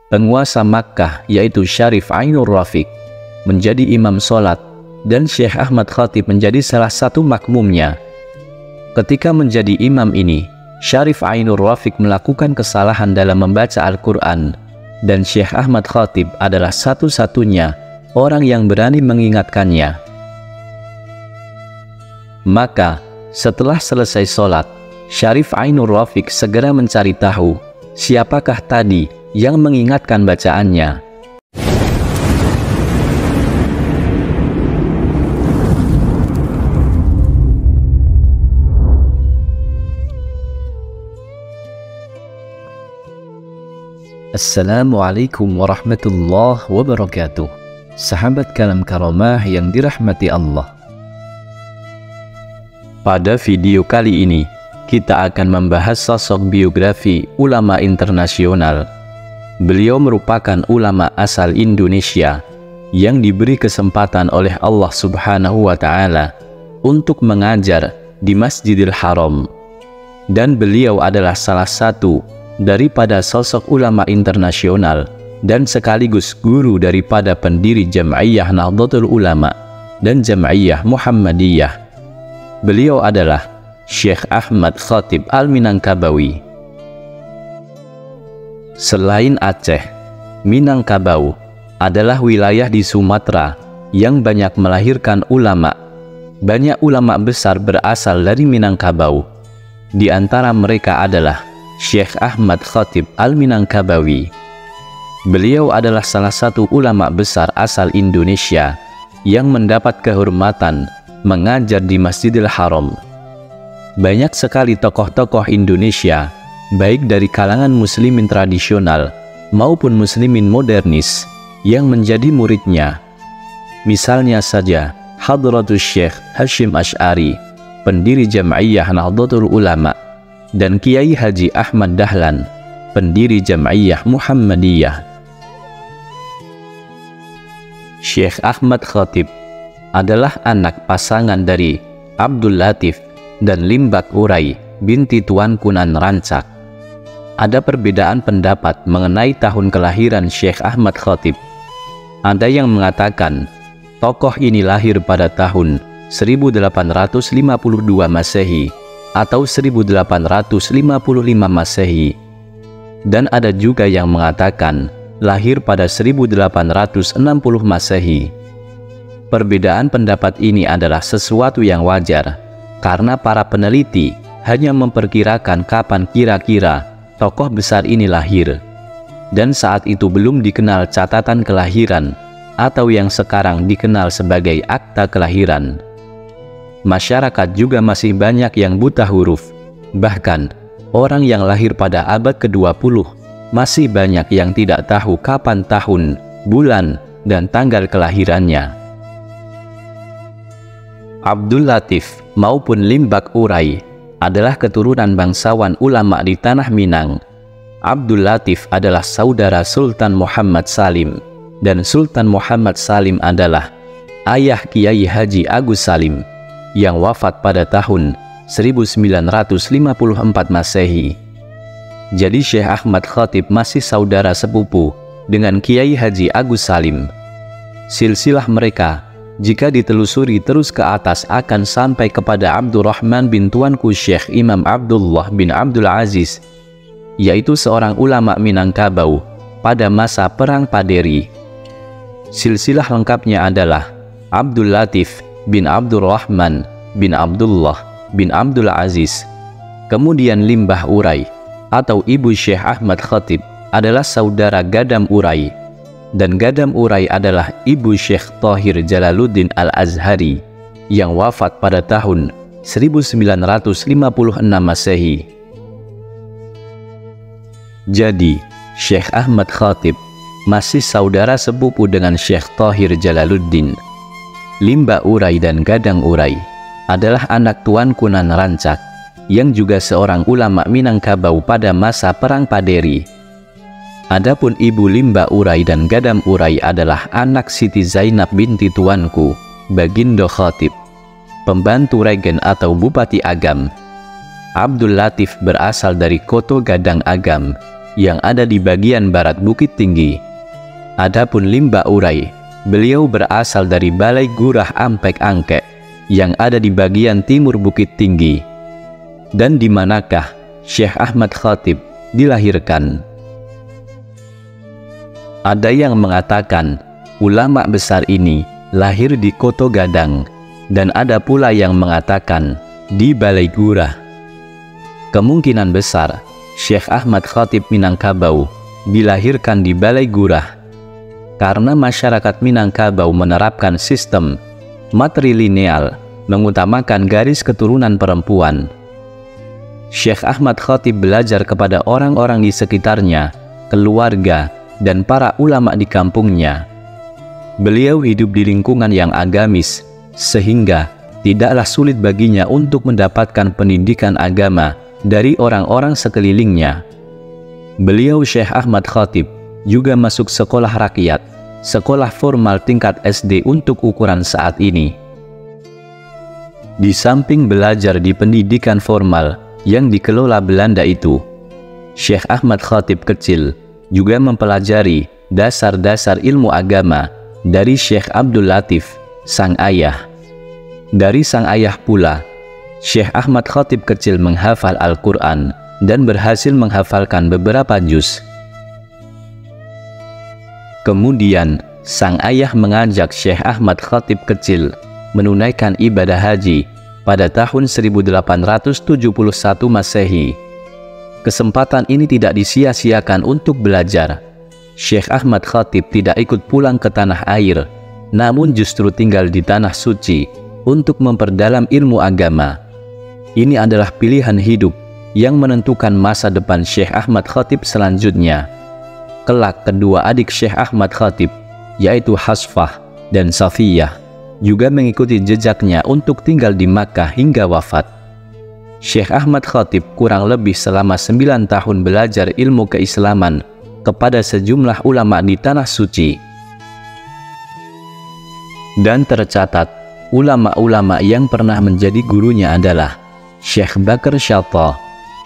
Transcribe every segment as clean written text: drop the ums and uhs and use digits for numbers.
penguasa Makkah yaitu Syarif Ainur Rafiq menjadi imam sholat dan Syekh Ahmad Khatib menjadi salah satu makmumnya. Ketika menjadi imam ini, Syarif Ainur Rafiq melakukan kesalahan dalam membaca Al-Quran dan Syekh Ahmad Khatib adalah satu-satunya orang yang berani mengingatkannya. Maka setelah selesai sholat, Syarif Ainur Rafiq segera mencari tahu siapakah tadi yang mengingatkan bacaannya. Assalamualaikum warahmatullahi wabarakatuh. Sahabat Kalam Karamah yang dirahmati Allah. Pada video kali ini, kita akan membahas sosok biografi ulama internasional. Beliau merupakan ulama asal Indonesia yang diberi kesempatan oleh Allah Subhanahu wa Ta'ala untuk mengajar di Masjidil Haram. Dan beliau adalah salah satu daripada sosok ulama internasional dan sekaligus guru daripada pendiri Jam'iyah Nahdlatul Ulama dan Jam'iyah Muhammadiyah. Beliau adalah Syekh Ahmad Khatib Al-Minangkabawi. Selain Aceh, Minangkabau adalah wilayah di Sumatera yang banyak melahirkan ulama. Banyak ulama besar berasal dari Minangkabau. Di antara mereka adalah Syekh Ahmad Khatib Al-Minangkabawi. Beliau adalah salah satu ulama besar asal Indonesia yang mendapat kehormatan mengajar di Masjidil Haram. Banyak sekali tokoh-tokoh Indonesia, baik dari kalangan muslimin tradisional maupun muslimin modernis, yang menjadi muridnya. Misalnya saja Hadratus Syekh Hashim Asy'ari, pendiri Jam'iyah Nahdlatul Ulama, dan Kiai Haji Ahmad Dahlan, pendiri Jam'iyah Muhammadiyah. Syekh Ahmad Khatib adalah anak pasangan dari Abdul Latif dan Limbak Urai binti Tuan Kunan Rancak. Ada perbedaan pendapat mengenai tahun kelahiran Syekh Ahmad Khatib. Ada yang mengatakan tokoh ini lahir pada tahun 1852 Masehi atau 1855 Masehi, dan ada juga yang mengatakan lahir pada 1860 Masehi. Perbedaan pendapat ini adalah sesuatu yang wajar karena para peneliti hanya memperkirakan kapan kira-kira tokoh besar ini lahir, dan saat itu belum dikenal catatan kelahiran atau yang sekarang dikenal sebagai akta kelahiran. Masyarakat juga masih banyak yang buta huruf. Bahkan, orang yang lahir pada abad ke-20 masih banyak yang tidak tahu kapan tahun, bulan, dan tanggal kelahirannya. Abdul Latif maupun Limbak Urai adalah keturunan bangsawan ulama di Tanah Minang. Abdul Latif adalah saudara Sultan Muhammad Salim, dan Sultan Muhammad Salim adalah ayah Kiai Haji Agus Salim yang wafat pada tahun 1954 Masehi. Jadi Syekh Ahmad Khatib masih saudara sepupu dengan Kiai Haji Agus Salim. Silsilah mereka jika ditelusuri terus ke atas akan sampai kepada Abdurrahman bin Tuanku Syekh Imam Abdullah bin Abdul Aziz, yaitu seorang ulama Minangkabau pada masa Perang Paderi. Silsilah lengkapnya adalah Abdul Latif bin Abdurrahman bin Abdullah bin Abdul Aziz. Kemudian Limbah Urai atau ibu Syekh Ahmad Khatib adalah saudara Gadam Urai, dan Gadam Urai adalah ibu Syekh Thahir Jalaluddin Al-Azhari yang wafat pada tahun 1956 Masehi. Jadi Syekh Ahmad Khatib masih saudara sepupu dengan Syekh Thahir Jalaluddin. Limba Urai dan Gadang Urai adalah anak Tuan Kunan Rancak yang juga seorang ulama Minangkabau pada masa Perang Paderi. Adapun ibu Limba Urai dan Gadam Urai adalah anak Siti Zainab binti Tuanku, Bagindo Khatib, pembantu regen atau Bupati Agam. Abdul Latif berasal dari Koto Gadang Agam yang ada di bagian barat Bukit Tinggi. Adapun Limba Urai, beliau berasal dari Balai Gurah Ampek Angke yang ada di bagian timur Bukit Tinggi. Dan di manakah Syekh Ahmad Khatib dilahirkan? Ada yang mengatakan ulama besar ini lahir di Koto Gadang, dan ada pula yang mengatakan di Balai Gurah. Kemungkinan besar Syekh Ahmad Khatib Minangkabau dilahirkan di Balai Gurah, karena masyarakat Minangkabau menerapkan sistem matrilineal, mengutamakan garis keturunan perempuan. Syekh Ahmad Khatib belajar kepada orang-orang di sekitarnya, keluarga, dan para ulama di kampungnya. Beliau hidup di lingkungan yang agamis, sehingga tidaklah sulit baginya untuk mendapatkan pendidikan agama dari orang-orang sekelilingnya. Beliau Syekh Ahmad Khatib juga masuk sekolah rakyat, sekolah formal tingkat SD untuk ukuran saat ini. Di samping belajar di pendidikan formal yang dikelola Belanda itu, Syekh Ahmad Khatib kecil juga mempelajari dasar-dasar ilmu agama dari Syekh Abdul Latif, sang ayah. Dari sang ayah pula, Syekh Ahmad Khatib kecil menghafal Al-Quran dan berhasil menghafalkan beberapa juz. Kemudian, sang ayah mengajak Syekh Ahmad Khatib kecil menunaikan ibadah haji pada tahun 1871 Masehi. Kesempatan ini tidak disia-siakan untuk belajar. Syekh Ahmad Khatib tidak ikut pulang ke tanah air, namun justru tinggal di tanah suci untuk memperdalam ilmu agama. Ini adalah pilihan hidup yang menentukan masa depan Syekh Ahmad Khatib selanjutnya. Kelak kedua adik Syekh Ahmad Khatib, yaitu Hasfah dan Safiyah, juga mengikuti jejaknya untuk tinggal di Makkah hingga wafat. Syekh Ahmad Khatib kurang lebih selama 9 tahun belajar ilmu keislaman kepada sejumlah ulama di Tanah Suci. Dan tercatat, ulama-ulama yang pernah menjadi gurunya adalah Syekh Bakr Syatta,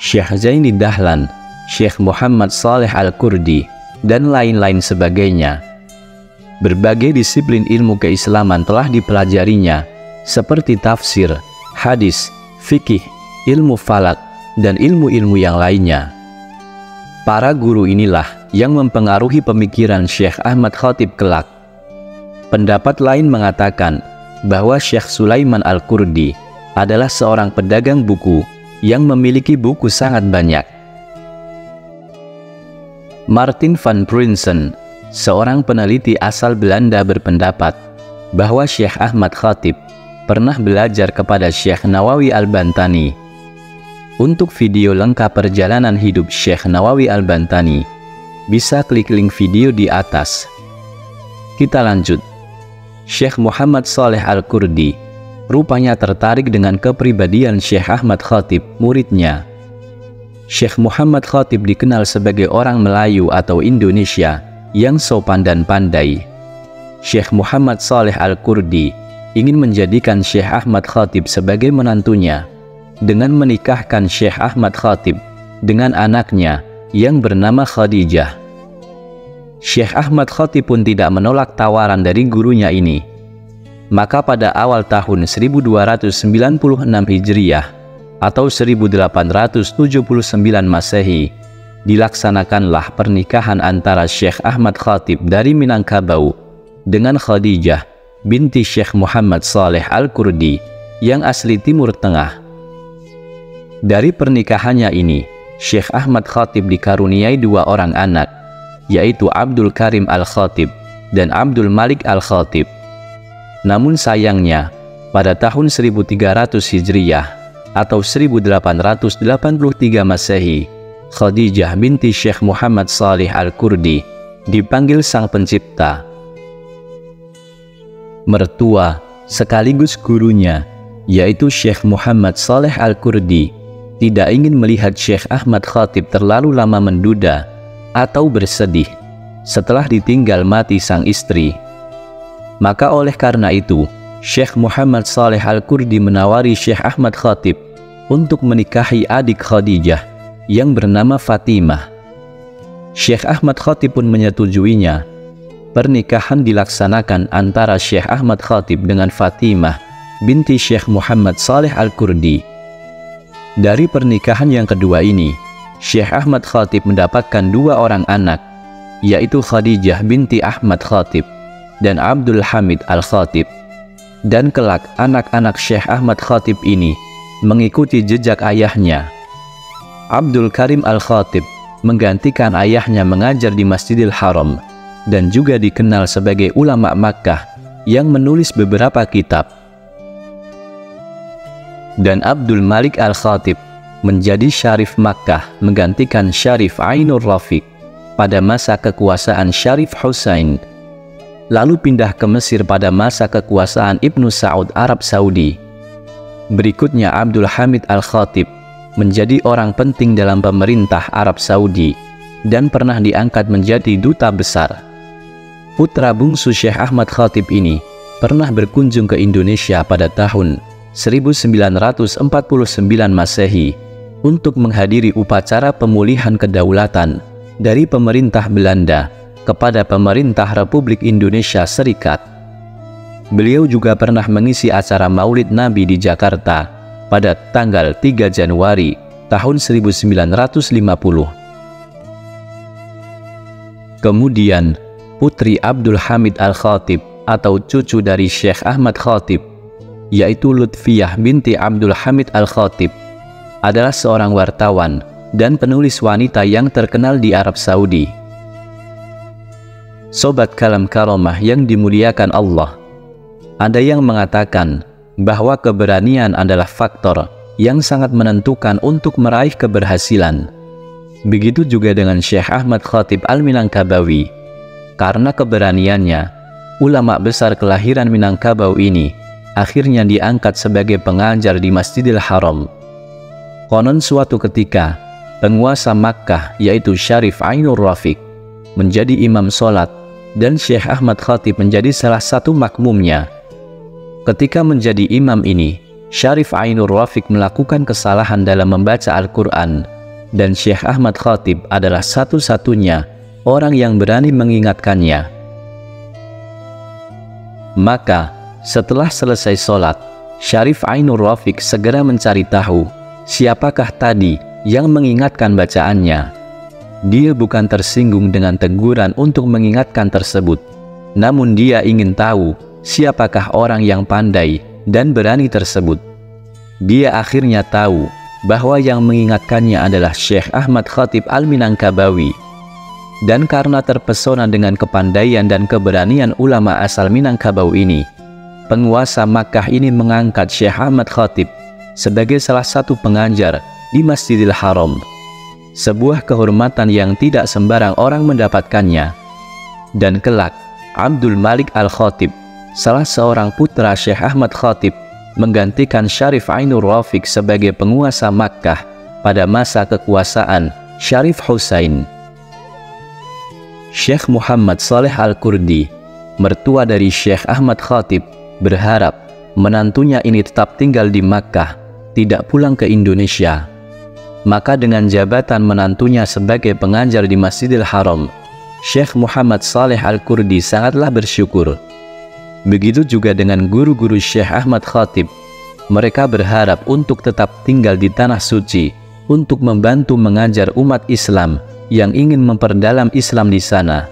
Syekh Zaini Dahlan, Syekh Muhammad Saleh Al-Kurdi, dan lain-lain sebagainya. Berbagai disiplin ilmu keislaman telah dipelajarinya, seperti tafsir, hadis, fikih, ilmu falak, dan ilmu-ilmu yang lainnya. Para guru inilah yang mempengaruhi pemikiran Syekh Ahmad Khatib kelak. Pendapat lain mengatakan bahwa Syekh Sulaiman Al-Kurdi adalah seorang pedagang buku yang memiliki buku sangat banyak. Martin van Prinsen, seorang peneliti asal Belanda, berpendapat bahwa Syekh Ahmad Khatib pernah belajar kepada Syekh Nawawi Al-Bantani. Untuk video lengkap perjalanan hidup Syekh Nawawi Al-Bantani, bisa klik link video di atas. Kita lanjut. Syekh Muhammad Saleh Al-Kurdi rupanya tertarik dengan kepribadian Syekh Ahmad Khatib, muridnya. Syekh Muhammad Khatib dikenal sebagai orang Melayu atau Indonesia yang sopan dan pandai. Syekh Muhammad Saleh Al-Kurdi ingin menjadikan Syekh Ahmad Khatib sebagai menantunya dengan menikahkan Syekh Ahmad Khatib dengan anaknya yang bernama Khadijah. Syekh Ahmad Khatib pun tidak menolak tawaran dari gurunya ini. Maka pada awal tahun 1296 Hijriah atau 1879 Masehi, dilaksanakanlah pernikahan antara Syekh Ahmad Khatib dari Minangkabau dengan Khadijah binti Syekh Muhammad Saleh Al-Kurdi yang asli Timur Tengah. Dari pernikahannya ini, Syekh Ahmad Khatib dikaruniai 2 orang anak, yaitu Abdul Karim Al-Khatib dan Abdul Malik Al-Khatib. Namun sayangnya, pada tahun 1300 Hijriah atau 1883 Masehi, Khadijah binti Syekh Muhammad Saleh Al-Kurdi dipanggil Sang Pencipta. Mertua sekaligus gurunya, yaitu Syekh Muhammad Saleh Al-Kurdi, tidak ingin melihat Syekh Ahmad Khatib terlalu lama menduda atau bersedih setelah ditinggal mati sang istri. Maka oleh karena itu, Syekh Muhammad Saleh Al-Kurdi menawari Syekh Ahmad Khatib untuk menikahi adik Khadijah yang bernama Fatimah. Syekh Ahmad Khatib pun menyetujuinya. Pernikahan dilaksanakan antara Syekh Ahmad Khatib dengan Fatimah binti Syekh Muhammad Saleh Al-Kurdi. Dari pernikahan yang kedua ini, Syekh Ahmad Khatib mendapatkan 2 orang anak, yaitu Khadijah binti Ahmad Khatib dan Abdul Hamid Al-Khatib. Dan kelak anak-anak Syekh Ahmad Khatib ini mengikuti jejak ayahnya. Abdul Karim Al-Khatib menggantikan ayahnya mengajar di Masjidil Haram dan juga dikenal sebagai ulama Makkah yang menulis beberapa kitab. Dan Abdul Malik Al-Khatib menjadi Syarif Makkah menggantikan Syarif Ainur Rafiq pada masa kekuasaan Syarif Husain, lalu pindah ke Mesir pada masa kekuasaan Ibnu Saud Arab Saudi. Berikutnya Abdul Hamid Al-Khatib menjadi orang penting dalam pemerintah Arab Saudi dan pernah diangkat menjadi duta besar. Putra bungsu Syekh Ahmad Khatib ini pernah berkunjung ke Indonesia pada tahun 1949 Masehi untuk menghadiri upacara pemulihan kedaulatan dari pemerintah Belanda kepada pemerintah Republik Indonesia Serikat. Beliau juga pernah mengisi acara Maulid Nabi di Jakarta pada tanggal 3 Januari tahun 1950. Kemudian putri Abdul Hamid Al-Khatib atau cucu dari Syekh Ahmad Khatib, yaitu Lutfiyah binti Abdul Hamid Al-Khatib, adalah seorang wartawan dan penulis wanita yang terkenal di Arab Saudi. Sobat Kalam Karomah yang dimuliakan Allah, ada yang mengatakan bahwa keberanian adalah faktor yang sangat menentukan untuk meraih keberhasilan. Begitu juga dengan Syekh Ahmad Khatib Al-Minangkabawi. Karena keberaniannya, ulama besar kelahiran Minangkabau ini akhirnya diangkat sebagai pengajar di Masjidil Haram. Konon suatu ketika, penguasa Makkah yaitu Syarif Ainur Rafiq menjadi imam sholat dan Syekh Ahmad Khatib menjadi salah satu makmumnya. Ketika menjadi imam ini, Syarif Ainur Rafiq melakukan kesalahan dalam membaca Al-Quran dan Syekh Ahmad Khatib adalah satu-satunya orang yang berani mengingatkannya. Maka setelah selesai sholat, Syarif Ainur Rafiq segera mencari tahu siapakah tadi yang mengingatkan bacaannya. Dia bukan tersinggung dengan teguran untuk mengingatkan tersebut, namun dia ingin tahu siapakah orang yang pandai dan berani tersebut. Dia akhirnya tahu bahwa yang mengingatkannya adalah Syekh Ahmad Khatib Al-Minangkabawi. Dan karena terpesona dengan kepandaian dan keberanian ulama asal Minangkabau ini, penguasa Makkah ini mengangkat Syekh Ahmad Khatib sebagai salah satu pengajar di Masjidil Haram. Sebuah kehormatan yang tidak sembarang orang mendapatkannya. Dan kelak, Abdul Malik Al-Khatib, salah seorang putra Syekh Ahmad Khatib, menggantikan Syarif Ainur Rafiq sebagai penguasa Makkah pada masa kekuasaan Syarif Husain. Syekh Muhammad Saleh Al-Kurdi, mertua dari Syekh Ahmad Khatib, berharap menantunya ini tetap tinggal di Makkah, tidak pulang ke Indonesia. Maka dengan jabatan menantunya sebagai pengajar di Masjidil Haram, Syekh Muhammad Saleh Al-Kurdi sangatlah bersyukur. Begitu juga dengan guru-guru Syekh Ahmad Khatib, mereka berharap untuk tetap tinggal di Tanah Suci untuk membantu mengajar umat Islam yang ingin memperdalam Islam di sana.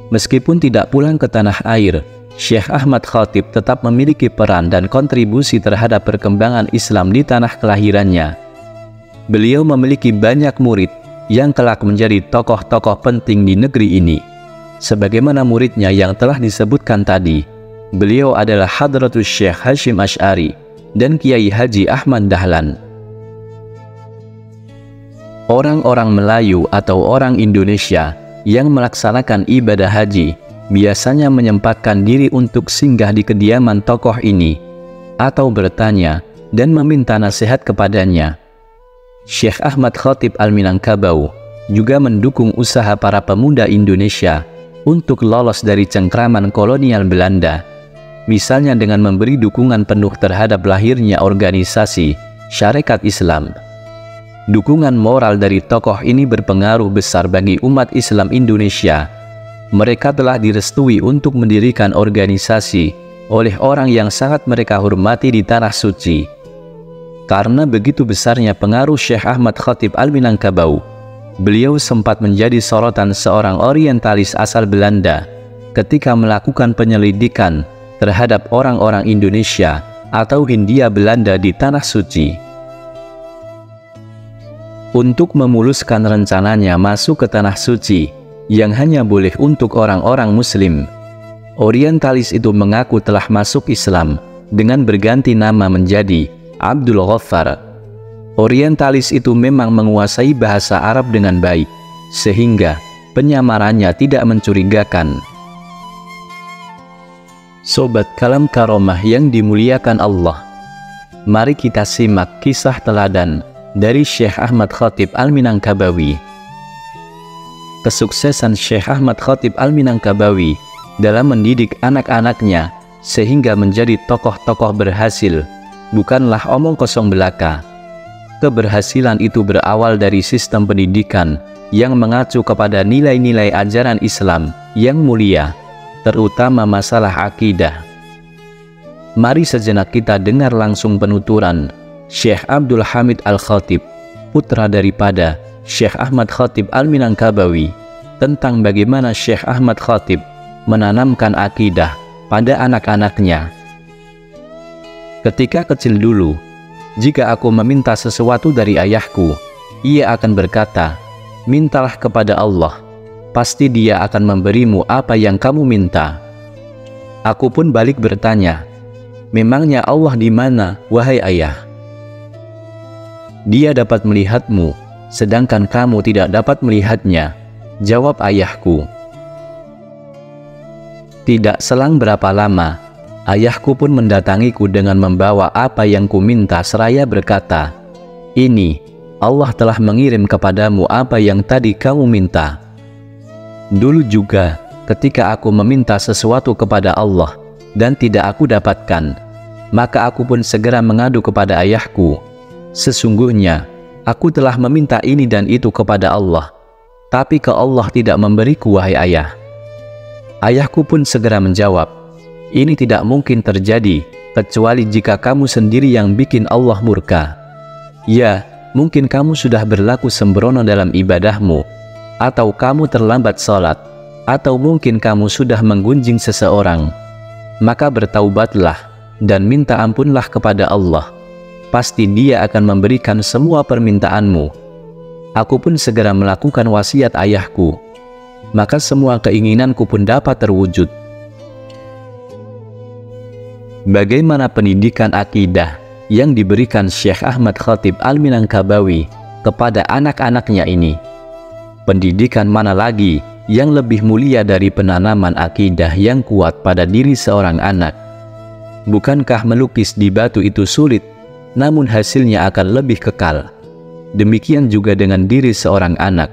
Meskipun tidak pulang ke tanah air, Syekh Ahmad Khatib tetap memiliki peran dan kontribusi terhadap perkembangan Islam di tanah kelahirannya. Beliau memiliki banyak murid yang kelak menjadi tokoh-tokoh penting di negeri ini. Sebagaimana muridnya yang telah disebutkan tadi, beliau adalah Hadratus Syekh Hashim Asy'ari dan Kiai Haji Ahmad Dahlan. Orang-orang Melayu atau orang Indonesia yang melaksanakan ibadah haji biasanya menyempatkan diri untuk singgah di kediaman tokoh ini atau bertanya dan meminta nasihat kepadanya. Syekh Ahmad Khatib Al-Minangkabau juga mendukung usaha para pemuda Indonesia untuk lolos dari cengkraman kolonial Belanda, misalnya dengan memberi dukungan penuh terhadap lahirnya organisasi Syarikat Islam. Dukungan moral dari tokoh ini berpengaruh besar bagi umat Islam Indonesia. Mereka telah direstui untuk mendirikan organisasi oleh orang yang sangat mereka hormati di Tanah Suci. Karena begitu besarnya pengaruh Syekh Ahmad Khatib Al-Minangkabau, beliau sempat menjadi sorotan seorang orientalis asal Belanda ketika melakukan penyelidikan terhadap orang-orang Indonesia atau Hindia Belanda di Tanah Suci. Untuk memuluskan rencananya masuk ke Tanah Suci yang hanya boleh untuk orang-orang Muslim, orientalis itu mengaku telah masuk Islam dengan berganti nama menjadi Abdul Ghaffar. Orientalis itu memang menguasai bahasa Arab dengan baik, sehingga penyamarannya tidak mencurigakan. Sobat Kalam Karomah yang dimuliakan Allah, mari kita simak kisah teladan dari Syekh Ahmad Khatib Al-Minangkabawi. Kesuksesan Syekh Ahmad Khatib Al-Minangkabawi dalam mendidik anak-anaknya sehingga menjadi tokoh-tokoh berhasil bukanlah omong kosong belaka. Keberhasilan itu berawal dari sistem pendidikan yang mengacu kepada nilai-nilai ajaran Islam yang mulia, terutama masalah akidah. Mari sejenak kita dengar langsung penuturan Syekh Abdul Hamid Al-Khatib, putra daripada Syekh Ahmad Khatib Al-Minangkabawi, tentang bagaimana Syekh Ahmad Khatib menanamkan akidah pada anak-anaknya. Ketika kecil dulu, jika aku meminta sesuatu dari ayahku, ia akan berkata, "Mintalah kepada Allah, pasti Dia akan memberimu apa yang kamu minta." Aku pun balik bertanya, "Memangnya Allah di mana, wahai ayah?" "Dia dapat melihatmu, sedangkan kamu tidak dapat melihatnya," jawab ayahku. Tidak selang berapa lama, ayahku pun mendatangiku dengan membawa apa yang ku minta seraya berkata, "Ini, Allah telah mengirim kepadamu apa yang tadi kamu minta." Dulu juga, ketika aku meminta sesuatu kepada Allah dan tidak aku dapatkan, maka aku pun segera mengadu kepada ayahku, "Sesungguhnya, aku telah meminta ini dan itu kepada Allah, tapi ke Allah tidak memberiku, wahai ayah." Ayahku pun segera menjawab, "Ini tidak mungkin terjadi, kecuali jika kamu sendiri yang bikin Allah murka. Ya, mungkin kamu sudah berlaku sembrono dalam ibadahmu, atau kamu terlambat sholat, atau mungkin kamu sudah menggunjing seseorang. Maka bertaubatlah dan minta ampunlah kepada Allah. Pasti Dia akan memberikan semua permintaanmu." Aku pun segera melakukan wasiat ayahku, maka semua keinginanku pun dapat terwujud. Bagaimana pendidikan akidah yang diberikan Syekh Ahmad Khatib Al-Minangkabawi kepada anak-anaknya ini? Pendidikan mana lagi yang lebih mulia dari penanaman akidah yang kuat pada diri seorang anak? Bukankah melukis di batu itu sulit, namun hasilnya akan lebih kekal? Demikian juga dengan diri seorang anak.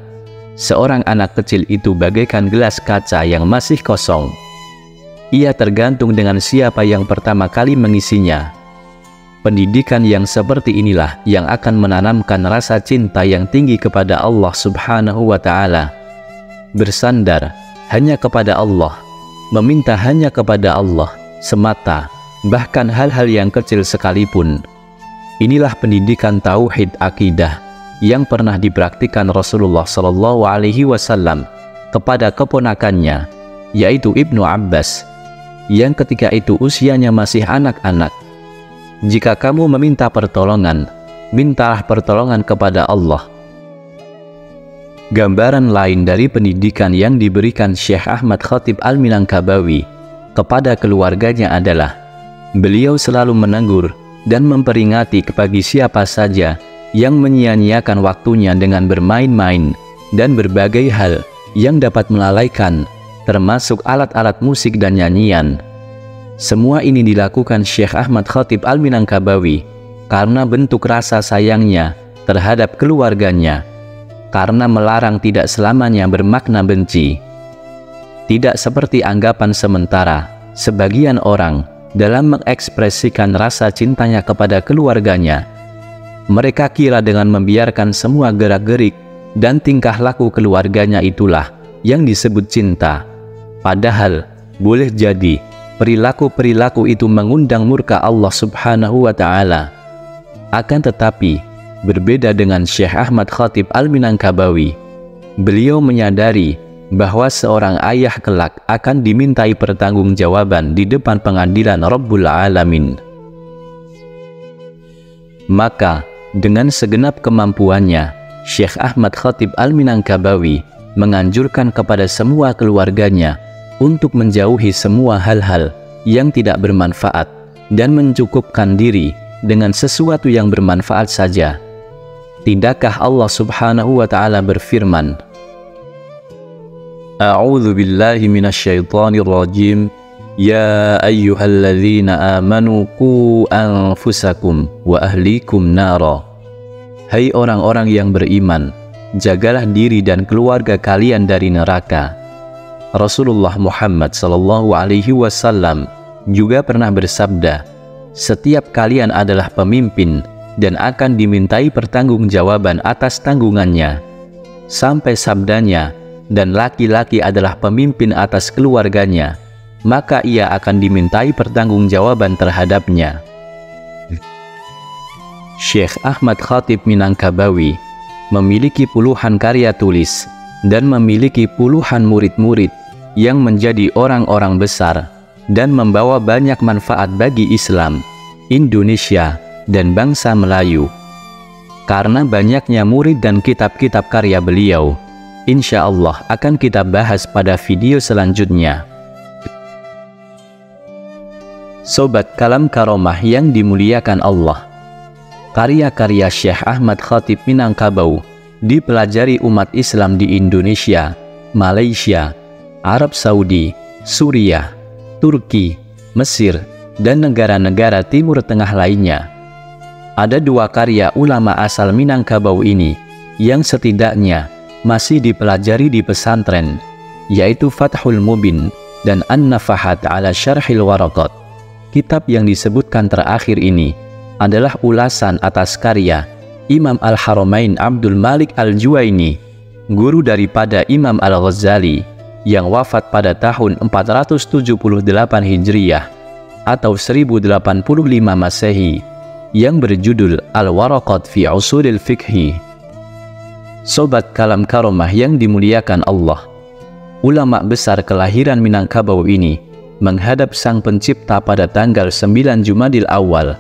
Seorang anak kecil itu bagaikan gelas kaca yang masih kosong. Ia tergantung dengan siapa yang pertama kali mengisinya. Pendidikan yang seperti inilah yang akan menanamkan rasa cinta yang tinggi kepada Allah Subhanahu wa Ta'ala. Bersandar hanya kepada Allah, meminta hanya kepada Allah semata, bahkan hal-hal yang kecil sekalipun. Inilah pendidikan tauhid akidah yang pernah dipraktikkan Rasulullah SAW kepada keponakannya, yaitu Ibnu Abbas, yang ketika itu usianya masih anak-anak. "Jika kamu meminta pertolongan, mintalah pertolongan kepada Allah." Gambaran lain dari pendidikan yang diberikan Syekh Ahmad Khatib Al-Minangkabawi kepada keluarganya adalah beliau selalu menegur dan memperingati bagi siapa saja yang menyia-nyiakan waktunya dengan bermain-main dan berbagai hal yang dapat melalaikan, termasuk alat-alat musik dan nyanyian. Semua ini dilakukan Syekh Ahmad Khatib Al-Minangkabawi karena bentuk rasa sayangnya terhadap keluarganya, karena melarang tidak selamanya bermakna benci. Tidak seperti anggapan sementara sebagian orang dalam mengekspresikan rasa cintanya kepada keluarganya. Mereka kira dengan membiarkan semua gerak-gerik dan tingkah laku keluarganya itulah yang disebut cinta. Padahal boleh jadi perilaku-perilaku itu mengundang murka Allah Subhanahu wa Ta'ala. Akan tetapi berbeda dengan Syekh Ahmad Khatib Al-Minangkabawi, beliau menyadari bahwa seorang ayah kelak akan dimintai pertanggungjawaban di depan pengadilan Rabbul Alamin. Maka dengan segenap kemampuannya, Syekh Ahmad Khatib Al-Minangkabawi menganjurkan kepada semua keluarganya untuk menjauhi semua hal-hal yang tidak bermanfaat dan mencukupkan diri dengan sesuatu yang bermanfaat saja. Tidakkah Allah Subhanahu wa Ta'ala berfirman, A'udzu billahi minasyaitonir rajim, Ya ayyuhalladzina amanu qu anfusakum wa ahlikum nara. Hai orang-orang yang beriman, jagalah diri dan keluarga kalian dari neraka. Rasulullah Muhammad SAW juga pernah bersabda, setiap kalian adalah pemimpin dan akan dimintai pertanggungjawaban atas tanggungannya. Sampai sabdanya, dan laki-laki adalah pemimpin atas keluarganya, maka ia akan dimintai pertanggungjawaban terhadapnya. Syekh Ahmad Khatib Minangkabawi memiliki puluhan karya tulis dan memiliki puluhan murid-murid yang menjadi orang-orang besar dan membawa banyak manfaat bagi Islam, Indonesia, dan bangsa Melayu. Karena banyaknya murid dan kitab-kitab karya beliau, insya Allah akan kita bahas pada video selanjutnya. Sobat Kalam Karomah yang dimuliakan Allah, karya-karya Syekh Ahmad Khatib Minangkabau dipelajari umat Islam di Indonesia, Malaysia, Arab Saudi, Suriah, Turki, Mesir, dan negara-negara Timur Tengah lainnya. Ada dua karya ulama asal Minangkabau ini yang setidaknya masih dipelajari di pesantren, yaitu Fathul Mubin dan An-Nafahat ala Syarhil Waraqat. Kitab yang disebutkan terakhir ini adalah ulasan atas karya Imam Al-Haramain Abdul Malik Al-Juwaini, guru daripada Imam Al-Ghazali, yang wafat pada tahun 478 Hijriyah atau 1085 Masehi, yang berjudul Al-Waraqat fi Usulil Fiqhi. Sobat Kalam Karomah yang dimuliakan Allah, ulama besar kelahiran Minangkabau ini menghadap Sang Pencipta pada tanggal 9 Jumadil Awal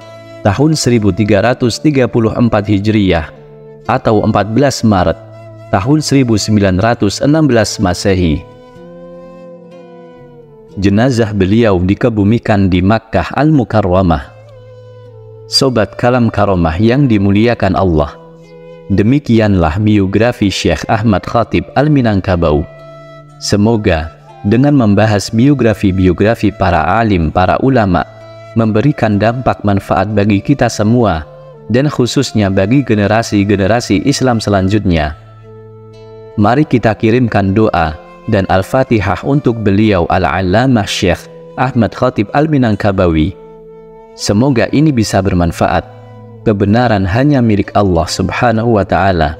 tahun 1334 Hijriyah atau 14 Maret tahun 1916 Masehi. Jenazah beliau dikebumikan di Makkah Al-Mukarramah. Sobat Kalam Karomah yang dimuliakan Allah, demikianlah biografi Syekh Ahmad Khatib Al-Minangkabau. Semoga dengan membahas biografi-biografi para alim, para ulama, memberikan dampak manfaat bagi kita semua, dan khususnya bagi generasi-generasi Islam selanjutnya. Mari kita kirimkan doa dan Al-Fatihah untuk beliau Al-Allamah Syekh Ahmad Khatib Al-Minangkabawi. Semoga ini bisa bermanfaat. Kebenaran hanya milik Allah Subhanahu wa Ta'ala.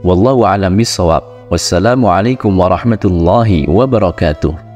Wallahu a'lam bishawab. Wassalamualaikum warahmatullahi wabarakatuh.